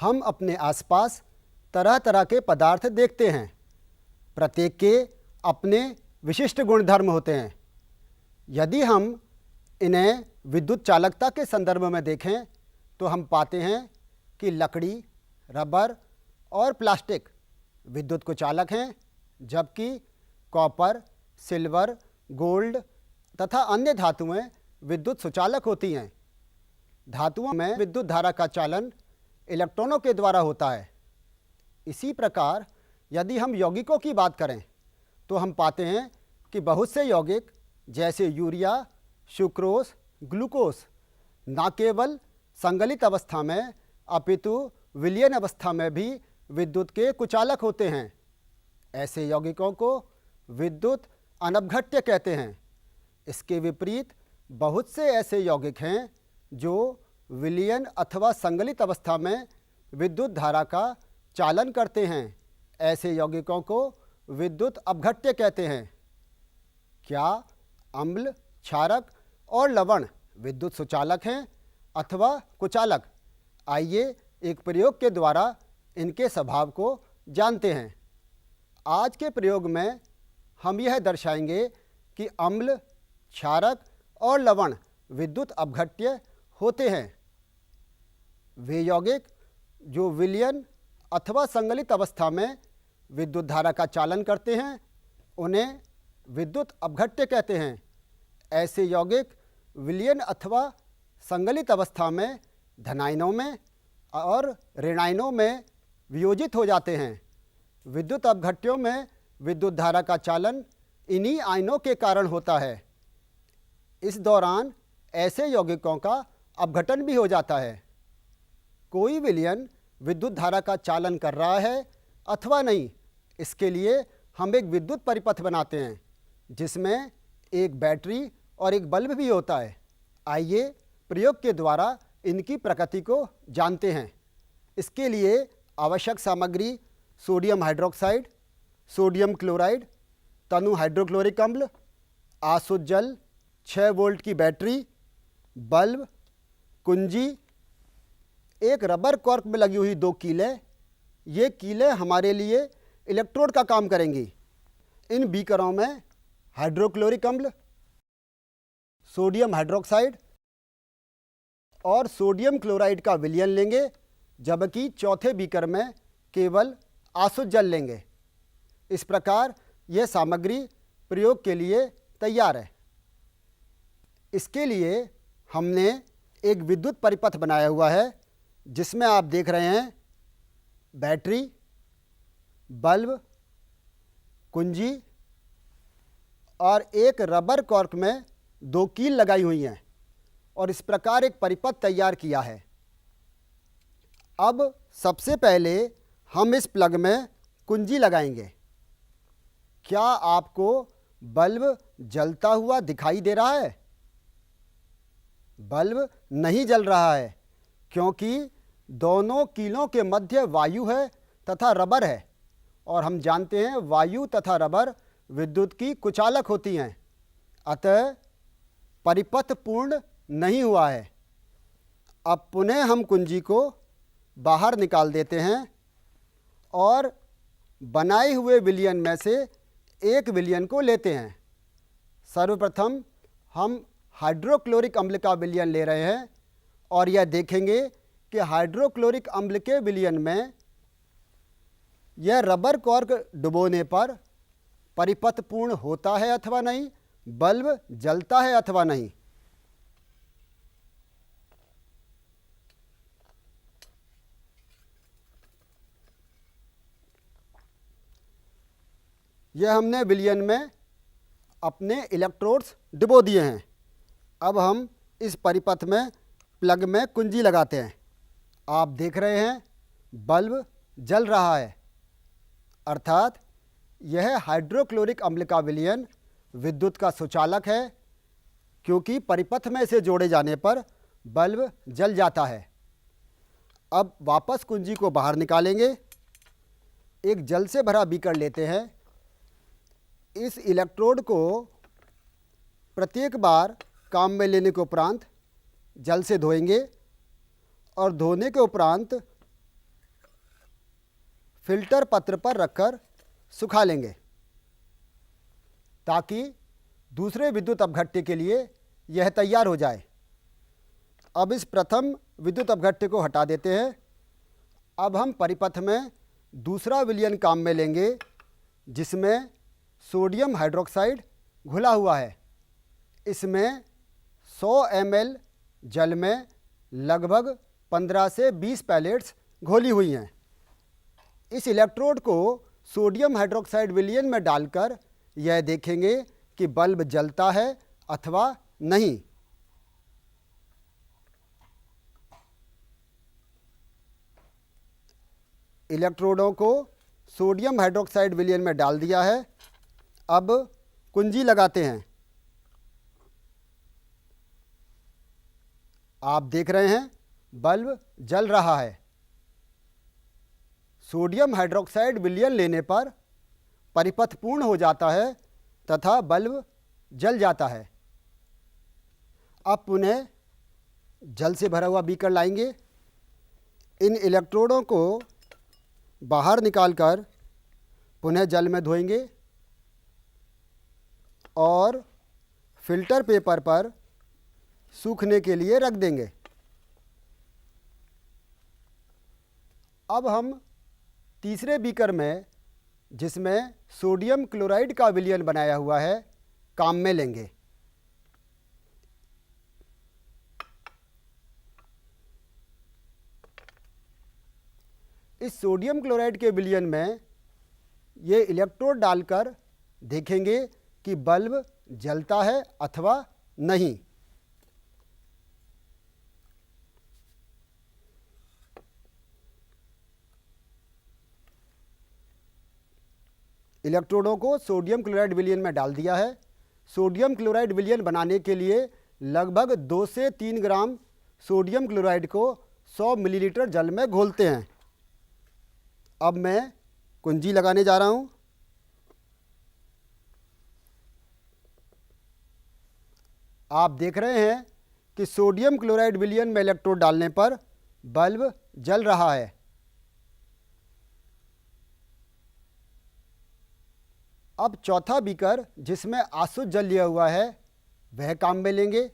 हम अपने आसपास तरह तरह के पदार्थ देखते हैं। प्रत्येक के अपने विशिष्ट गुणधर्म होते हैं। यदि हम इन्हें विद्युत चालकता के संदर्भ में देखें तो हम पाते हैं कि लकड़ी, रबर और प्लास्टिक विद्युत को चालक हैं, जबकि कॉपर, सिल्वर, गोल्ड तथा अन्य धातुएं विद्युत सुचालक होती हैं। धातुओं में विद्युत धारा का चालन इलेक्ट्रॉनों के द्वारा होता है। इसी प्रकार यदि हम यौगिकों की बात करें तो हम पाते हैं कि बहुत से यौगिक जैसे यूरिया, सुक्रोज, ग्लूकोज न केवल संगलित अवस्था में अपितु विलयन अवस्था में भी विद्युत के कुचालक होते हैं। ऐसे यौगिकों को विद्युत अनपघट्य कहते हैं। इसके विपरीत बहुत से ऐसे यौगिक हैं जो विलयन अथवा संगलित अवस्था में विद्युत धारा का चालन करते हैं। ऐसे यौगिकों को विद्युत अपघट्य कहते हैं। क्या अम्ल, क्षारक और लवण विद्युत सुचालक हैं अथवा कुचालक? आइए एक प्रयोग के द्वारा इनके स्वभाव को जानते हैं। आज के प्रयोग में हम यह दर्शाएंगे कि अम्ल, क्षारक और लवण विद्युत अपघट्य होते हैं। वे यौगिक जो विलयन अथवा संगलित अवस्था में विद्युत धारा का चालन करते हैं उन्हें विद्युत अपघट्य कहते हैं। ऐसे यौगिक विलयन अथवा संगलित अवस्था में धनायनों में और ऋणायनों में वियोजित हो जाते हैं। विद्युत अपघट्यों में विद्युत धारा का चालन इन्हीं आयनों के कारण होता है। इस दौरान ऐसे यौगिकों का अपघटन भी हो जाता है। कोई विलयन विद्युत धारा का चालन कर रहा है अथवा नहीं, इसके लिए हम एक विद्युत परिपथ बनाते हैं जिसमें एक बैटरी और एक बल्ब भी होता है। आइए प्रयोग के द्वारा इनकी प्रकृति को जानते हैं। इसके लिए आवश्यक सामग्री सोडियम हाइड्रोक्साइड, सोडियम क्लोराइड, तनु हाइड्रोक्लोरिक अम्ल, आसुत जल, 6 वोल्ट की बैटरी, बल्ब, कुंजी, एक रबर कॉर्क में लगी हुई 2 कीलें। ये कीलें हमारे लिए इलेक्ट्रोड का काम करेंगी। इन बीकरों में हाइड्रोक्लोरिक अम्ल, सोडियम हाइड्रोक्साइड और सोडियम क्लोराइड का विलयन लेंगे, जबकि चौथे बीकर में केवल आसुत जल लेंगे। इस प्रकार यह सामग्री प्रयोग के लिए तैयार है। इसके लिए हमने एक विद्युत परिपथ बनाया हुआ है जिसमें आप देख रहे हैं बैटरी, बल्ब, कुंजी और एक रबर कॉर्क में 2 कील लगाई हुई हैं और इस प्रकार एक परिपथ तैयार किया है। अब सबसे पहले हम इस प्लग में कुंजी लगाएंगे। क्या आपको बल्ब जलता हुआ दिखाई दे रहा है? बल्ब नहीं जल रहा है क्योंकि दोनों कीलों के मध्य वायु है तथा रबर है, और हम जानते हैं वायु तथा रबर विद्युत की कुचालक होती हैं। अतः परिपथ पूर्ण नहीं हुआ है। अब पुनः हम कुंजी को बाहर निकाल देते हैं और बनाए हुए विलयन में से एक विलयन को लेते हैं। सर्वप्रथम हम हाइड्रोक्लोरिक अम्ल का विलयन ले रहे हैं और यह देखेंगे कि हाइड्रोक्लोरिक अम्ल के विलयन में यह रबर कॉर्क डुबोने पर परिपथ पूर्ण होता है अथवा नहीं, बल्ब जलता है अथवा नहीं। यह हमने विलयन में अपने इलेक्ट्रोड्स डुबो दिए हैं। अब हम इस परिपथ में प्लग में कुंजी लगाते हैं। आप देख रहे हैं बल्ब जल रहा है, अर्थात यह हाइड्रोक्लोरिक अम्ल का विलयन विद्युत का सुचालक है, क्योंकि परिपथ में इसे जोड़े जाने पर बल्ब जल जाता है। अब वापस कुंजी को बाहर निकालेंगे। एक जल से भरा बीकर लेते हैं। इस इलेक्ट्रोड को प्रत्येक बार काम में लेने के उपरांत जल से धोएंगे और धोने के उपरांत फिल्टर पत्र पर रखकर सुखा लेंगे ताकि दूसरे विद्युत अपघट्य के लिए यह तैयार हो जाए। अब इस प्रथम विद्युत अपघट्य को हटा देते हैं। अब हम परिपथ में दूसरा विलयन काम में लेंगे जिसमें सोडियम हाइड्रोक्साइड घुला हुआ है। इसमें 100 ml जल में लगभग 15 से 20 पैलेट्स घोली हुई हैं। इस इलेक्ट्रोड को सोडियम हाइड्रोक्साइड विलयन में डालकर यह देखेंगे कि बल्ब जलता है अथवा नहीं। इलेक्ट्रोडों को सोडियम हाइड्रोक्साइड विलयन में डाल दिया है। अब कुंजी लगाते हैं। आप देख रहे हैं बल्ब जल रहा है। सोडियम हाइड्रोक्साइड विलयन लेने पर परिपथ पूर्ण हो जाता है तथा बल्ब जल जाता है। अब पुनः जल से भरा हुआ बीकर लाएंगे। इन इलेक्ट्रोडों को बाहर निकालकर पुनः जल में धोएंगे और फिल्टर पेपर पर सूखने के लिए रख देंगे। अब हम तीसरे बीकर में, जिसमें सोडियम क्लोराइड का विलयन बनाया हुआ है, काम में लेंगे। इस सोडियम क्लोराइड के विलयन में ये इलेक्ट्रोड डालकर देखेंगे कि बल्ब जलता है अथवा नहीं। इलेक्ट्रोडों को सोडियम क्लोराइड विलयन में डाल दिया है। सोडियम क्लोराइड विलयन बनाने के लिए लगभग 2 से 3 ग्राम सोडियम क्लोराइड को 100 मिलीलीटर जल में घोलते हैं। अब मैं कुंजी लगाने जा रहा हूँ। आप देख रहे हैं कि सोडियम क्लोराइड विलयन में इलेक्ट्रोड डालने पर बल्ब जल रहा है। अब चौथा बीकर, जिसमें आसुत जल लिया हुआ है, वह काम में लेंगे।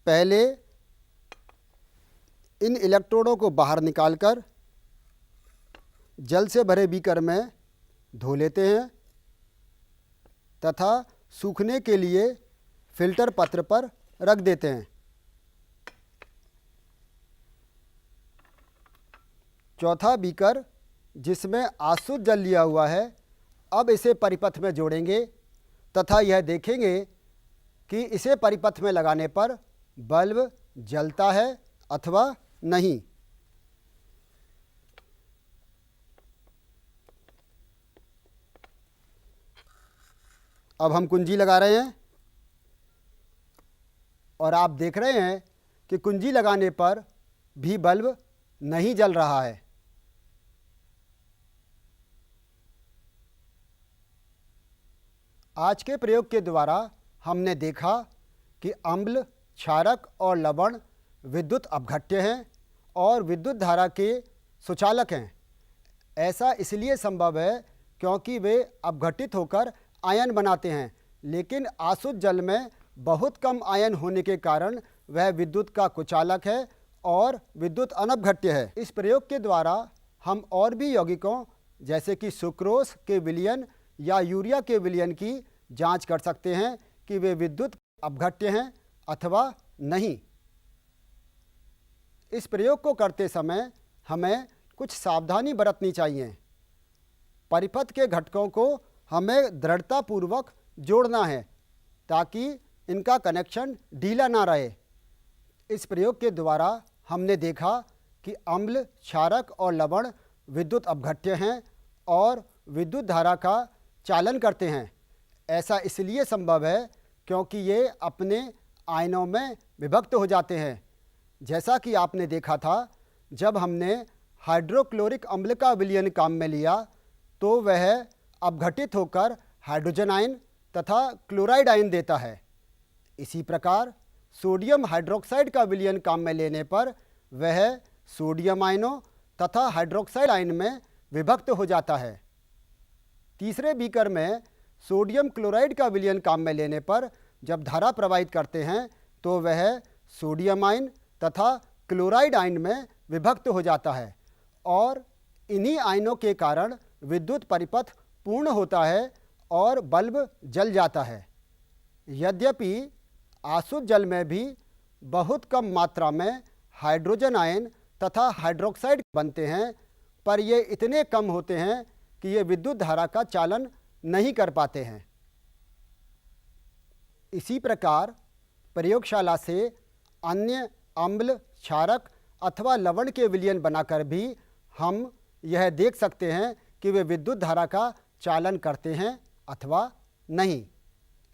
पहले इन इलेक्ट्रोडों को बाहर निकालकर जल से भरे बीकर में धो लेते हैं तथा सूखने के लिए फिल्टर पत्र पर रख देते हैं। चौथा बीकर, जिसमें आसुत जल लिया हुआ है, अब इसे परिपथ में जोड़ेंगे तथा यह देखेंगे कि इसे परिपथ में लगाने पर बल्ब जलता है अथवा नहीं। अब हम कुंजी लगा रहे हैं और आप देख रहे हैं कि कुंजी लगाने पर भी बल्ब नहीं जल रहा है। आज के प्रयोग के द्वारा हमने देखा कि अम्ल, क्षारक और लवण विद्युत अपघट्य हैं और विद्युत धारा के सुचालक हैं। ऐसा इसलिए संभव है क्योंकि वे अपघटित होकर आयन बनाते हैं, लेकिन आसुत जल में बहुत कम आयन होने के कारण वह विद्युत का कुचालक है और विद्युत अनपघट्य है। इस प्रयोग के द्वारा हम और भी यौगिकों जैसे कि सुक्रोज के विलयन या यूरिया के विलयन की जांच कर सकते हैं कि वे विद्युत अपघट्य हैं अथवा नहीं। इस प्रयोग को करते समय हमें कुछ सावधानी बरतनी चाहिए। परिपथ के घटकों को हमें दृढ़तापूर्वक जोड़ना है ताकि इनका कनेक्शन ढीला ना रहे। इस प्रयोग के द्वारा हमने देखा कि अम्ल, क्षारक और लवण विद्युत अपघट्य हैं और विद्युत धारा का चालन करते हैं। ऐसा इसलिए संभव है क्योंकि ये अपने आयनों में विभक्त हो जाते हैं। जैसा कि आपने देखा था, जब हमने हाइड्रोक्लोरिक अम्ल का विलयन काम में लिया तो वह अपघटित होकर हाइड्रोजन आयन तथा क्लोराइड आयन देता है। इसी प्रकार सोडियम हाइड्रोक्साइड का विलयन काम में लेने पर वह सोडियम आयनों तथा हाइड्रोक्साइड आयन में विभक्त हो जाता है। तीसरे बीकर में सोडियम क्लोराइड का विलयन काम में लेने पर जब धारा प्रवाहित करते हैं तो वह सोडियम आयन तथा क्लोराइड आयन में विभक्त हो जाता है और इन्हीं आयनों के कारण विद्युत परिपथ पूर्ण होता है और बल्ब जल जाता है। यद्यपि आसुत जल में भी बहुत कम मात्रा में हाइड्रोजन आयन तथा हाइड्रोक्साइड बनते हैं, पर ये इतने कम होते हैं कि ये विद्युत धारा का चालन नहीं कर पाते हैं। इसी प्रकार प्रयोगशाला से अन्य अम्ल, क्षारक अथवा लवण के विलयन बनाकर भी हम यह देख सकते हैं कि वे विद्युत धारा का चालन करते हैं अथवा नहीं।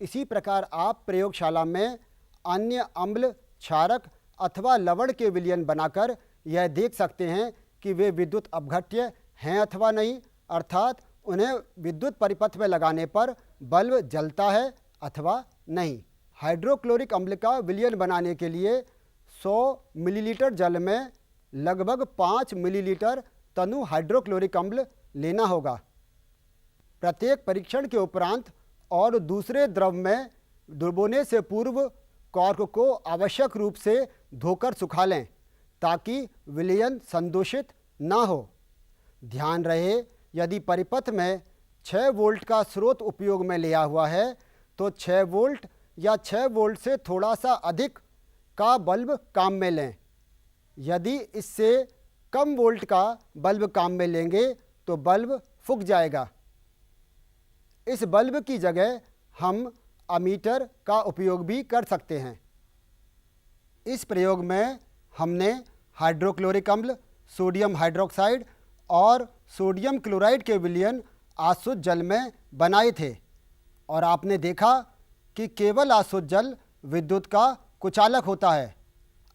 इसी प्रकार आप प्रयोगशाला में अन्य अम्ल, क्षारक अथवा लवण के विलयन बनाकर यह देख सकते हैं कि वे विद्युत अपघट्य हैं अथवा नहीं, अर्थात उन्हें विद्युत परिपथ में लगाने पर बल्ब जलता है अथवा नहीं। हाइड्रोक्लोरिक अम्ल का विलयन बनाने के लिए 100 मिलीलीटर जल में लगभग 5 मिलीलीटर तनु हाइड्रोक्लोरिक अम्ल लेना होगा। प्रत्येक परीक्षण के उपरांत और दूसरे द्रव में डुबोने से पूर्व कॉर्क को आवश्यक रूप से धोकर सुखा लें ताकि विलयन संदूषित ना हो। ध्यान रहे, यदि परिपथ में 6 वोल्ट का स्रोत उपयोग में लिया हुआ है तो 6 वोल्ट या 6 वोल्ट से थोड़ा सा अधिक का बल्ब काम में लें। यदि इससे कम वोल्ट का बल्ब काम में लेंगे तो बल्ब फूंक जाएगा। इस बल्ब की जगह हम अमीटर का उपयोग भी कर सकते हैं। इस प्रयोग में हमने हाइड्रोक्लोरिक अम्ल, सोडियम हाइड्रोक्साइड और सोडियम क्लोराइड के विलयन आसुत जल में बनाए थे और आपने देखा कि केवल आसुत जल विद्युत का कुचालक होता है।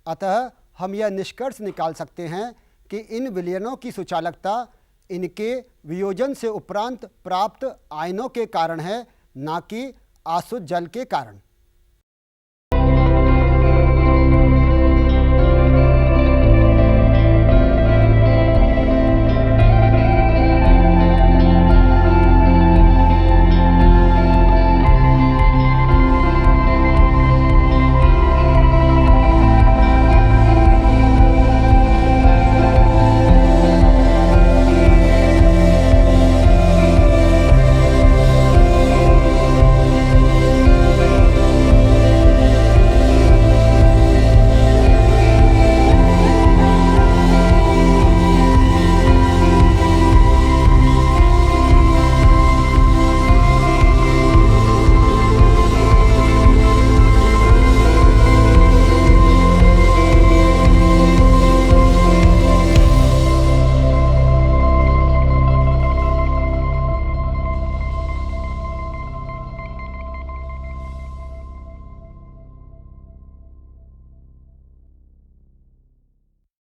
अतः हम यह निष्कर्ष निकाल सकते हैं कि इन विलयनों की सुचालकता इनके वियोजन से उपरांत प्राप्त आयनों के कारण है, ना कि आसुत जल के कारण।